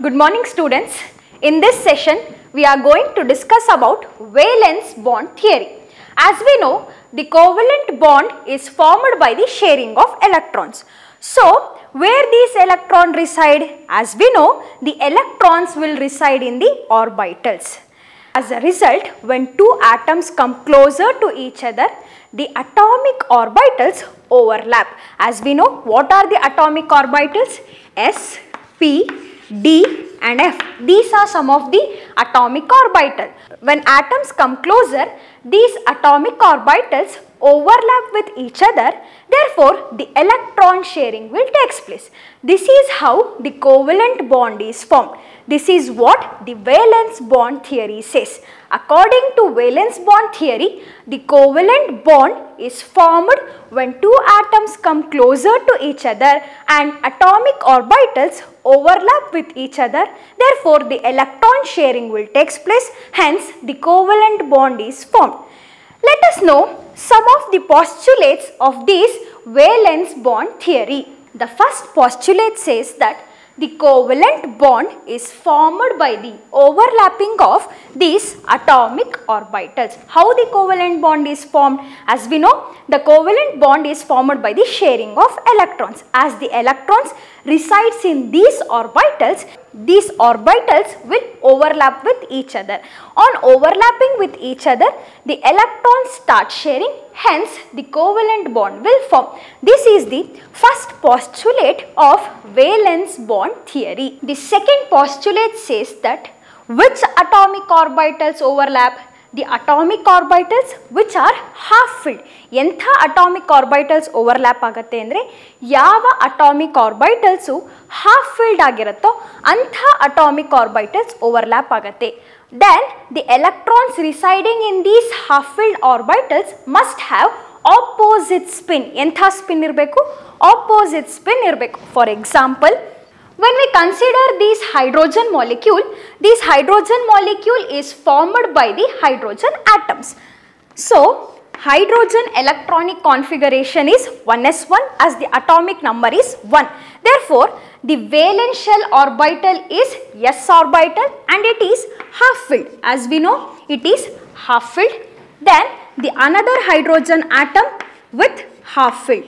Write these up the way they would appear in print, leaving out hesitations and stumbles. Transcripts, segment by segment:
Good morning students. In this session, we are going to discuss about valence bond theory. As we know, the covalent bond is formed by the sharing of electrons. So, where these electrons reside? As we know, the electrons will reside in the orbitals. As a result, when two atoms come closer to each other, the atomic orbitals overlap. As we know, what are the atomic orbitals? S, P, D and F. These are some of the atomic orbitals. When atoms come closer, these atomic orbitals overlap with each other. Therefore, the electron sharing will take place. This is how the covalent bond is formed. This is what the valence bond theory says. According to valence bond theory, the covalent bond is formed when two atoms come closer to each other and atomic orbitals overlap with each other. Therefore, the electron sharing will take place. Hence, the covalent bond is formed. Let us know some of the postulates of this valence bond theory. The first postulate says that the covalent bond is formed by the overlapping of these atomic orbitals. How the covalent bond is formed? As we know, the covalent bond is formed by the sharing of electrons. As the electrons resides in these orbitals will overlap with each other. On overlapping with each other, the electrons start sharing, hence the covalent bond will form. This is the first postulate of valence bond theory. The second postulate says that which atomic orbitals overlap? The atomic orbitals which are half filled. Entha atomic orbitals overlap agate andre yava atomic orbitals half filled agiratto antha atomic orbitals overlap agate. Then the electrons residing in these half filled orbitals must have opposite spin. Entha spin irbeku? Opposite spin irbeku. For example, when we consider this hydrogen molecule is formed by the hydrogen atoms. So, hydrogen electronic configuration is 1s1 as the atomic number is 1. Therefore, the valence shell orbital is s orbital and it is half filled. As we know, it is half filled. Then, the another hydrogen atom with half filled.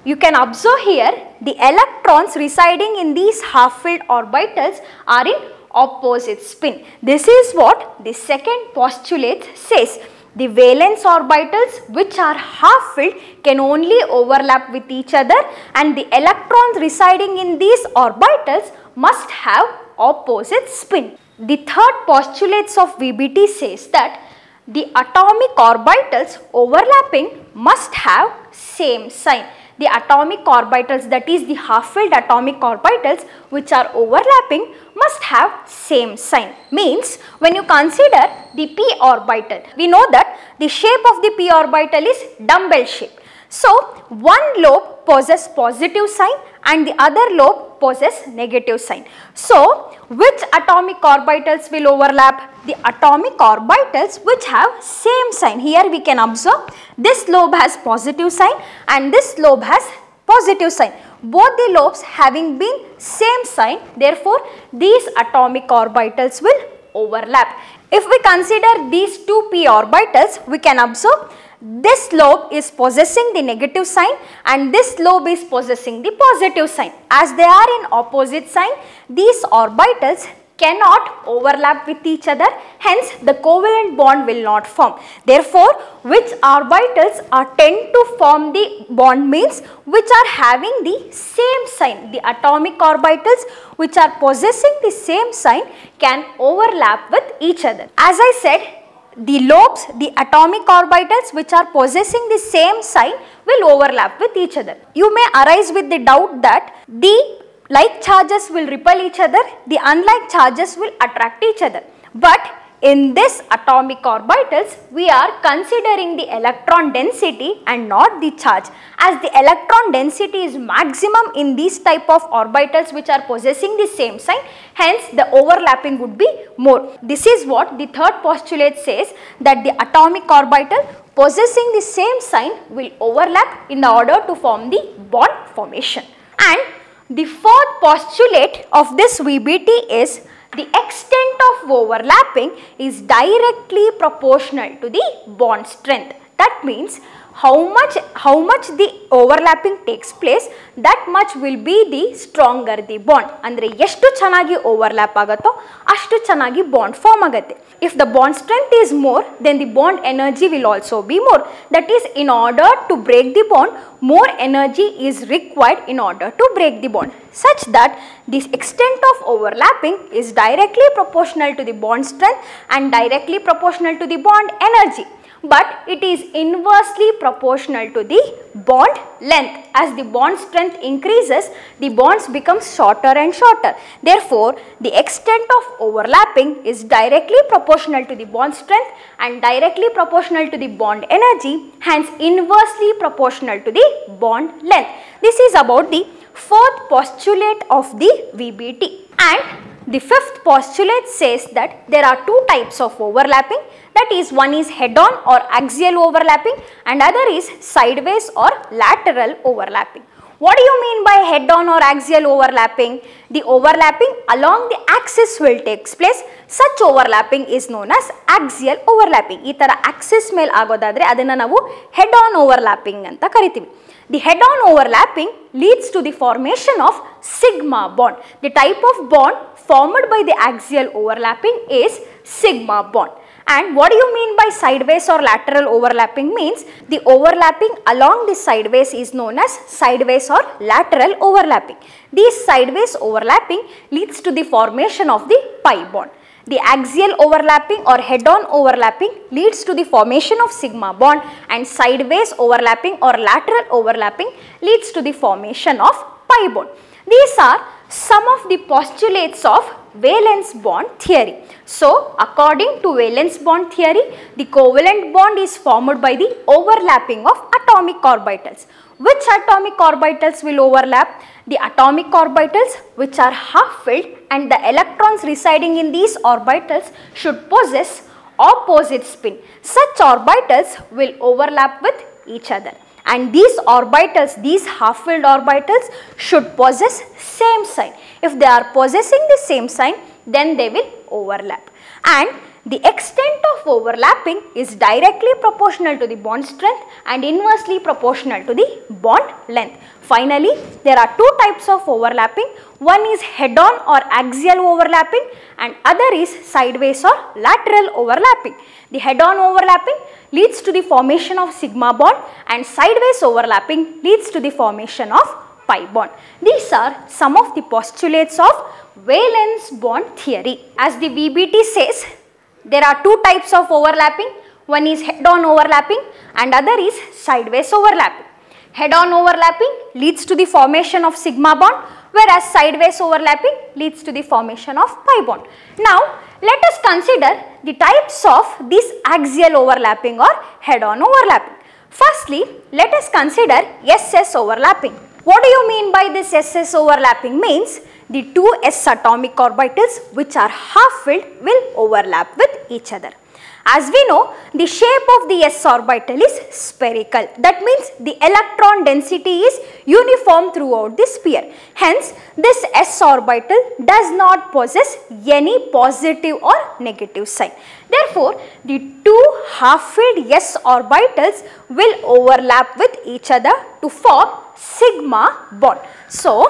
You can observe here the electrons residing in these half filled orbitals are in opposite spin. This is what the second postulate says. The valence orbitals which are half filled can only overlap with each other and the electrons residing in these orbitals must have opposite spin. The third postulate of VBT says that the atomic orbitals overlapping must have same sign. The atomic orbitals, that is the half filled atomic orbitals which are overlapping must have same sign. Means when you consider the p orbital, we know that the shape of the p orbital is dumbbell shape. So, one lobe possesses positive sign and the other lobe possesses negative sign. So, which atomic orbitals will overlap? The atomic orbitals which have same sign. Here we can observe this lobe has positive sign and this lobe has positive sign. Both the lobes having been same sign, therefore these atomic orbitals will overlap. If we consider these two p orbitals, we can observe this lobe is possessing the negative sign and this lobe is possessing the positive sign. As they are in opposite sign, these orbitals cannot overlap with each other, hence the covalent bond will not form. Therefore, which orbitals tend to form the bond means which are having the same sign. The atomic orbitals which are possessing the same sign can overlap with each other. As I said, the lobes, the atomic orbitals which are possessing the same sign will overlap with each other. You may arise with the doubt that the like charges will repel each other, the unlike charges will attract each other. But in this atomic orbitals, we are considering the electron density and not the charge. As the electron density is maximum in these type of orbitals which are possessing the same sign, hence the overlapping would be more. This is what the third postulate says, that the atomic orbital possessing the same sign will overlap in order to form the bond formation. And The fourth postulate of this VBT is the extent of overlapping is directly proportional to the bond strength. That means how much the overlapping takes place, that much will be the stronger the bond. Andre eshtu chanagi overlap agatto ashtu chanagi bond form agutte. If the bond strength is more, then the bond energy will also be more. That is, in order to break the bond, more energy is required in order to break the bond, such that this extent of overlapping is directly proportional to the bond strength and directly proportional to the bond energy. But it is inversely proportional to the bond length. As the bond strength increases, the bonds become shorter and shorter. Therefore, the extent of overlapping is directly proportional to the bond strength and directly proportional to the bond energy, hence inversely proportional to the bond length. This is about the fourth postulate of the VBT. And the fifth postulate says that there are two types of overlapping, that is, one is head-on or axial overlapping and other is sideways or lateral overlapping. What do you mean by head-on or axial overlapping? The overlapping along the axis will take place. Such overlapping is known as axial overlapping. Ee tara axis mele agodadre adanna navu head-on overlapping anta kariತೀವಿ. The head-on overlapping leads to the formation of sigma bond. The type of bond formed by the axial overlapping is sigma bond. And what do you mean by sideways or lateral overlapping means? The overlapping along the sideways is known as sideways or lateral overlapping. This sideways overlapping leads to the formation of the pi bond. The axial overlapping or head-on overlapping leads to the formation of sigma bond, and sideways overlapping or lateral overlapping leads to the formation of pi bond. These are some of the postulates of valence bond theory. So, according to valence bond theory, the covalent bond is formed by the overlapping of atomic orbitals. Which atomic orbitals will overlap? The atomic orbitals which are half filled, and the electrons residing in these orbitals should possess opposite spin. Such orbitals will overlap with each other. And these orbitals, these half filled orbitals should possess same sign. If they are possessing the same sign, then they will overlap. And the extent of overlapping is directly proportional to the bond strength and inversely proportional to the bond length. Finally, there are two types of overlapping. One is head-on or axial overlapping and other is sideways or lateral overlapping. The head-on overlapping leads to the formation of sigma bond and sideways overlapping leads to the formation of pi bond. These are some of the postulates of valence bond theory. As the VBT says, there are two types of overlapping. One is head-on overlapping and other is sideways overlapping. Head-on overlapping leads to the formation of sigma bond, whereas sideways overlapping leads to the formation of pi bond. Now, let us consider the types of this axial overlapping or head-on overlapping. Firstly, let us consider SS overlapping. What do you mean by this SS overlapping? Means the two s atomic orbitals which are half filled will overlap with each other. As we know, the shape of the s orbital is spherical. That means the electron density is uniform throughout the sphere. Hence, this s orbital does not possess any positive or negative sign. Therefore, the two half-filled s orbitals will overlap with each other to form sigma bond. So,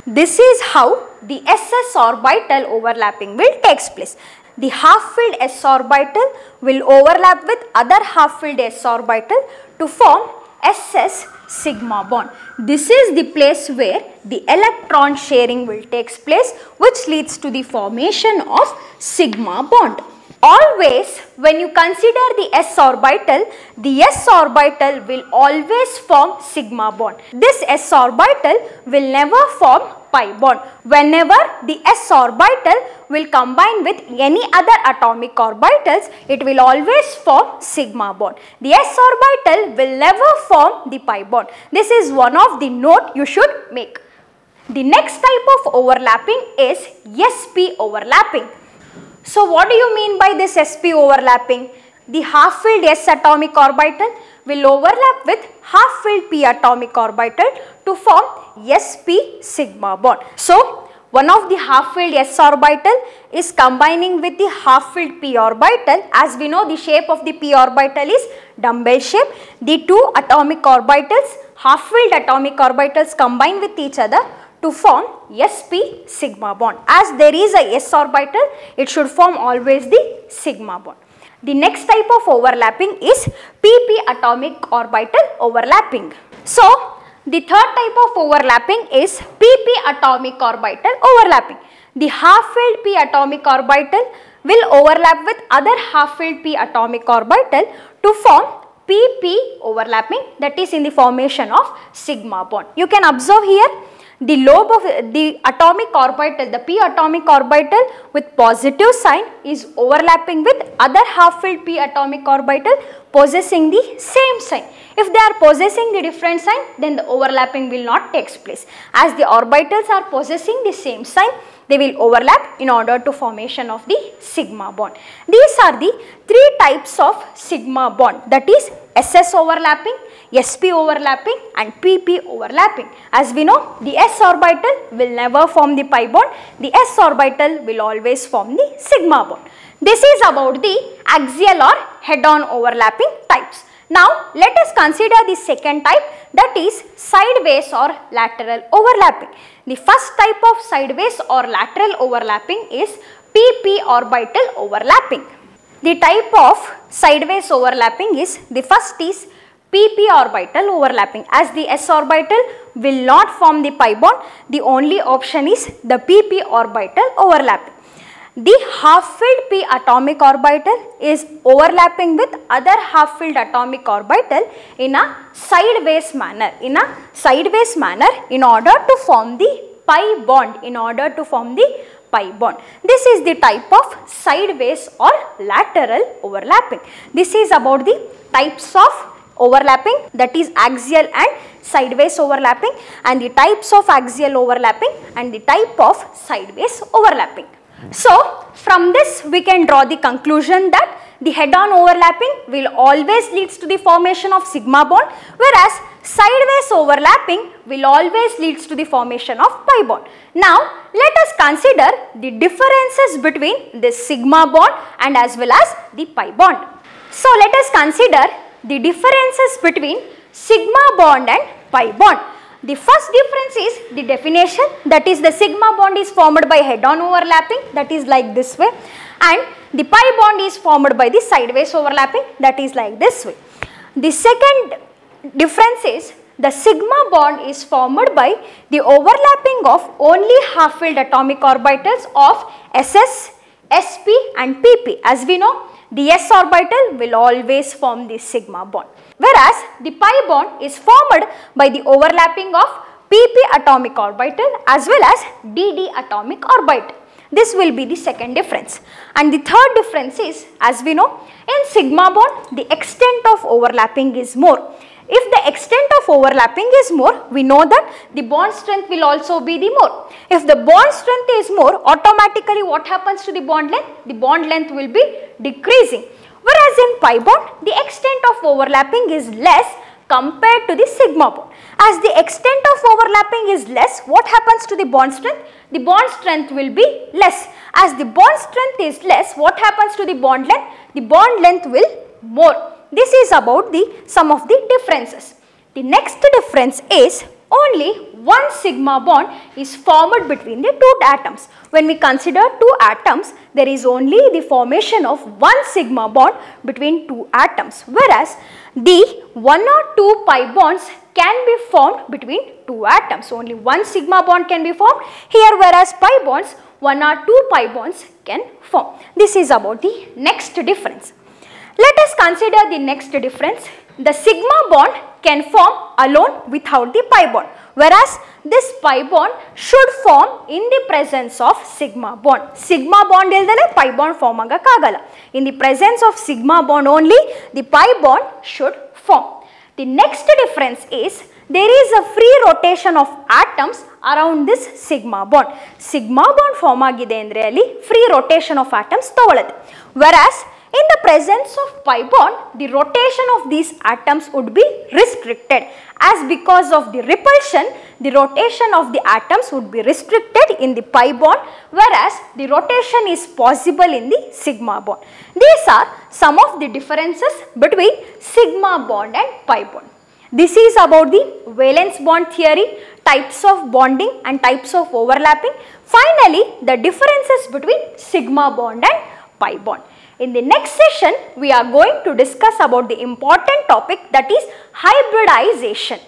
this is how the SS orbital overlapping will take place. The half-filled s orbital will overlap with other half-filled s orbital to form SS sigma bond. This is the place where the electron sharing will take place, which leads to the formation of sigma bond. Always when you consider the s orbital will always form sigma bond. This s orbital will never form pi bond. Whenever the s orbital will combine with any other atomic orbitals, it will always form sigma bond. The s orbital will never form the pi bond. This is one of the note you should make. The next type of overlapping is sp overlapping. So, what do you mean by this sp overlapping? the half-filled s atomic orbital will overlap with half-filled p atomic orbital to form sp sigma bond. So, one of the half-filled s orbital is combining with the half-filled p orbital. As we know, the shape of the p orbital is dumbbell shape. The two atomic orbitals, half-filled atomic orbitals, combine with each other to form sp sigma bond. As there is a s orbital, it should form always the sigma bond. The next type of overlapping is pp atomic orbital overlapping. So, the third type of overlapping is pp atomic orbital overlapping. The half-filled p atomic orbital will overlap with other half-filled p atomic orbital to form pp overlapping, that is in the formation of sigma bond. You can observe here the lobe of the atomic orbital, the p atomic orbital with positive sign is overlapping with other half-filled p atomic orbital possessing the same sign. If they are possessing the different sign, then the overlapping will not take place. As the orbitals are possessing the same sign, they will overlap in order to formation of the sigma bond. These are the three types of sigma bond, that is SS overlapping, sp overlapping and pp overlapping. As we know, the s orbital will never form the pi bond, the s orbital will always form the sigma bond. This is about the axial or head-on overlapping types. Now, let us consider the second type, that is sideways or lateral overlapping. The first type of sideways or lateral overlapping is pp orbital overlapping. The type of sideways overlapping is, the first is pp orbital overlapping. As the s orbital will not form the pi bond, the only option is the pp orbital overlapping. The half-filled p atomic orbital is overlapping with other half-filled atomic orbital in a sideways manner, in order to form the pi bond, This is the type of sideways or lateral overlapping. This is about the types of overlapping, that is axial and sideways overlapping, and the types of axial overlapping and the type of sideways overlapping. So, from this we can draw the conclusion that the head-on overlapping will always leads to the formation of sigma bond, whereas sideways overlapping will always leads to the formation of pi bond. Now, let us consider the differences between this sigma bond and as well as the pi bond. So, let us consider the differences between sigma bond and pi bond. The first difference is the definition, that is the sigma bond is formed by head-on overlapping, that is like this way, and the pi bond is formed by the sideways overlapping, that is like this way. The second difference is the sigma bond is formed by the overlapping of only half-filled atomic orbitals of SS, sp and pp. As we know, the s orbital will always form the sigma bond, whereas the pi bond is formed by the overlapping of pp atomic orbital as well as dd atomic orbital. This will be the second difference. And the third difference is, as we know, in sigma bond the extent of overlapping is more. If the extent of overlapping is more, we know that the bond strength will also be the more. If the bond strength is more, automatically what happens to the bond length? The bond length will be decreasing. Whereas in pi bond, the extent of overlapping is less compared to the sigma bond. As the extent of overlapping is less, what happens to the bond strength? The bond strength will be less. As the bond strength is less, what happens to the bond length? The bond length will more. This is about the some of the differences. The next difference is only one sigma bond is formed between the two atoms. When we consider two atoms, there is only the formation of one sigma bond between two atoms, whereas the one or two pi bonds can be formed between two atoms. Only one sigma bond can be formed here, whereas pi bonds, one or two pi bonds can form. This is about the next difference. Let us consider the next difference. The sigma bond can form alone without the pi bond, whereas this pi bond should form in the presence of sigma bond. Sigma bond ildale pi bond form agakagala. In the presence of sigma bond only, the pi bond should form. The next difference is there is a free rotation of atoms around this sigma bond. Sigma bond form agide andre ali free rotation of atoms togoluತ್ತೆ, whereas In the presence of pi bond, the rotation of these atoms would be restricted, as because of the repulsion, the rotation of the atoms would be restricted in the pi bond, whereas the rotation is possible in the sigma bond. These are some of the differences between sigma bond and pi bond. This is about the valence bond theory, types of bonding and types of overlapping. Finally, the differences between sigma bond and pi bond. In the next session, we are going to discuss about the important topic, that is hybridization.